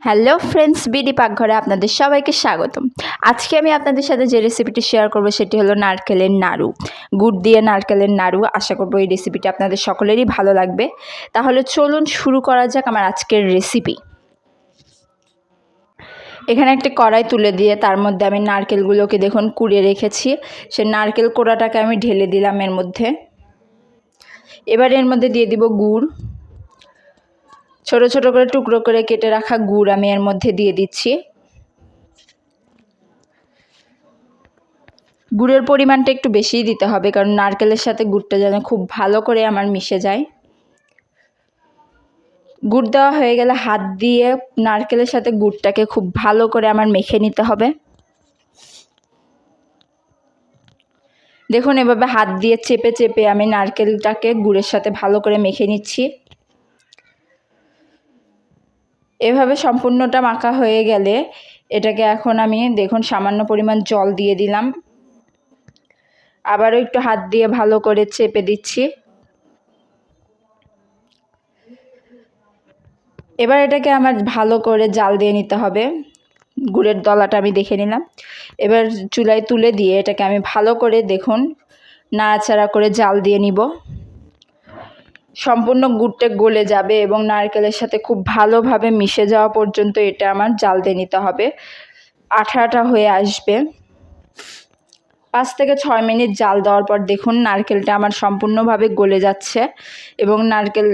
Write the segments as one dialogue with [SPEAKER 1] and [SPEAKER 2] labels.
[SPEAKER 1] Hello friends, BD পাকঘরে আপনাদের সবাইকে স্বাগতম। আজকে আমি আপনাদের সাথে যে রেসিপিটি শেয়ার করব সেটি হলো নারকেলের নাড়ু, গুড় দিয়ে নারকেলের নাড়ু। আশা করব এই রেসিপিটি আপনাদের সকলেরই ভালো লাগবে। তাহলে চলুন শুরু করা যাক আমার আজকের রেসিপি। এখানে একটা কড়াই তুলে দিয়ে তার মধ্যে আমি নারকেলগুলোকে দেখুন কুড়িয়ে রেখেছি। সে নারকেল কোড়াটাকে আমি ঢেলে দিলাম এর মধ্যে। এবার এর মধ্যে দিয়ে দিব গুড়। ছোট ছোট করে টুকরো করে কেটে রাখা গুড় আমি এর মধ্যে দিয়ে দিচ্ছি। গুড়ের পরিমাণটা একটু বেশিই দিতে হবে, কারণ নারকেলের সাথে গুড়টা যেন খুব ভালো করে আমার মিশে যায়। গুড় দেওয়া হয়ে গেলে হাত দিয়ে নারকেলের সাথে গুড়টাকে খুব ভালো করে আমার মেখে নিতে হবে। দেখুন, এভাবে হাত দিয়ে চেপে চেপে আমি নারকেলটাকে গুড়ের সাথে ভালো করে মেখে নিচ্ছি। এভাবে সম্পূর্ণটা মাখা হয়ে গেলে এটাকে এখন আমি দেখুন সামান্য পরিমাণ জল দিয়ে দিলাম। আবারও একটু হাত দিয়ে ভালো করে চেপে দিচ্ছি। এবার এটাকে আমার ভালো করে জাল দিয়ে নিতে হবে। গুড়ের দলাটা আমি দেখে নিলাম। এবার চুলায় তুলে দিয়ে এটাকে আমি ভালো করে দেখুন নাড়াচাড়া করে জাল দিয়ে নিব। সম্পূর্ণ গুড়টা গলে যাবে এবং নারকেলের সাথে খুব ভালোভাবে মিশে যাওয়া পর্যন্ত এটা আমার জাল দিয়ে নিতে হবে। আঠা আঠা হয়ে আসবে। 5 থেকে 6 মিনিট জাল দেওয়ার পর দেখুন নারকেলটা আমার সম্পূর্ণভাবে গলে যাচ্ছে এবং নারকেল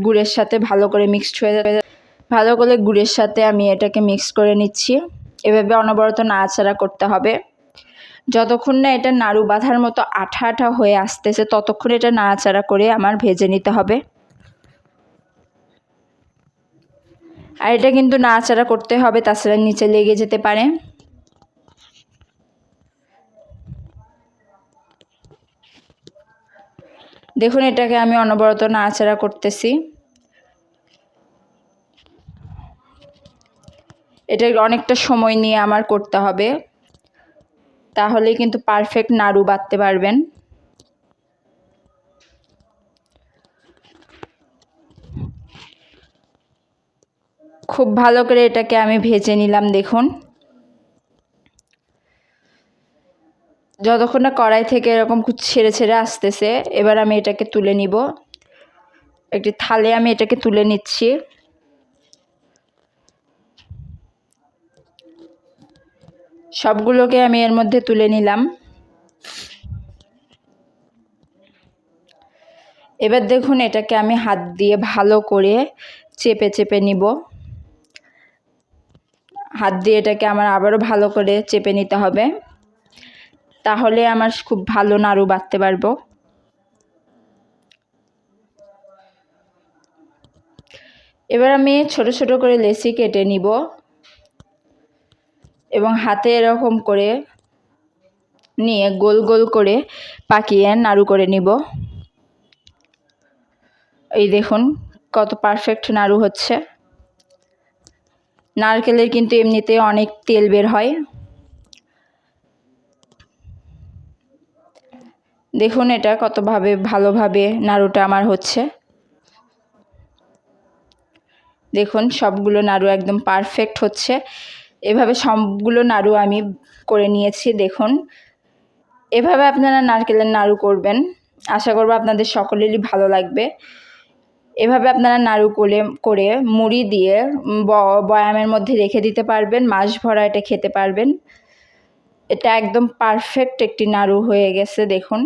[SPEAKER 1] গুড়ের সাথে ভালো করে মিক্সড হয়ে যাবে। ভালো করে গুড়ের সাথে আমি এটাকে মিক্স করে নিচ্ছি। এভাবে অনবরত নাড়াচাড়া করতে হবে। যতক্ষণ না এটা নাড়ু বাঁধার মতো আঠা আঠা হয়ে আসতেছে ততক্ষণ এটা নাড়াচাড়া করে আমার ভেজে নিতে হবে। আর এটা কিন্তু নাড়াচাড়া করতে হবে, তাছাড়া নিচে লেগে যেতে পারে। দেখুন এটাকে আমি অনবরত নাড়াচাড়া করতেছি। এটা অনেকটা সময় নিয়ে আমার করতে হবে, তাহলেই কিন্তু পারফেক্ট নাড়ু বাঁধতে পারবেন। খুব ভালো করে এটাকে আমি ভেজে নিলাম। দেখুন যতক্ষণ না কড়াই থেকে এরকম ছেড়ে ছেড়ে আসতেছে, এবার আমি এটাকে তুলে নিব। একটি থালে আমি এটাকে তুলে নিচ্ছি। সবগুলোকে আমি এর মধ্যে তুলে নিলাম। এবার দেখুন এটাকে আমি হাত দিয়ে ভালো করে চেপে চেপে নিব। হাত দিয়ে এটাকে আমার আবারও ভালো করে চেপে নিতে হবে, তাহলে আমার খুব ভালো নাড়ু বাঁধতে পারবো। এবার আমি ছোট ছোট করে লেচি কেটে নিব এবং হাতে এরকম করে নিয়ে গোল গোল করে পাকিয়ে নাড়ু করে নিব। এই দেখুন কত পারফেক্ট নাড়ু হচ্ছে। নারকেলের কিন্তু এমনিতে অনেক তেল বের হয়। দেখুন এটা কতভাবে ভালোভাবে নাড়ুটা আমার হচ্ছে। দেখুন সবগুলো নাড়ু একদম পারফেক্ট হচ্ছে। এভাবে সবগুলো নাড়ু আমি করে নিয়েছি। দেখুন এভাবে আপনারা নারকেলের নাড়ু করবেন। আশা করব আপনাদের সকলেরই ভালো লাগবে। এভাবে আপনারা নাড়ু করে মুড়ি দিয়ে বয়ামের মধ্যে রেখে দিতে পারবেন। মাস ভরা এটা খেতে পারবেন। এটা একদম পারফেক্ট একটি নাড়ু হয়ে গেছে। দেখুন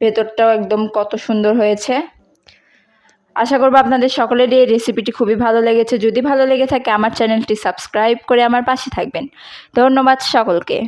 [SPEAKER 1] ভেতরটাও একদম কত সুন্দর হয়েছে। আশা করব আপনাদের সকলেরই এই রেসিপিটি খুবই ভালো লেগেছে। যদি ভালো লেগে থাকে আমার চ্যানেলটি সাবস্ক্রাইব করে আমার পাশে থাকবেন। ধন্যবাদ সকলকে।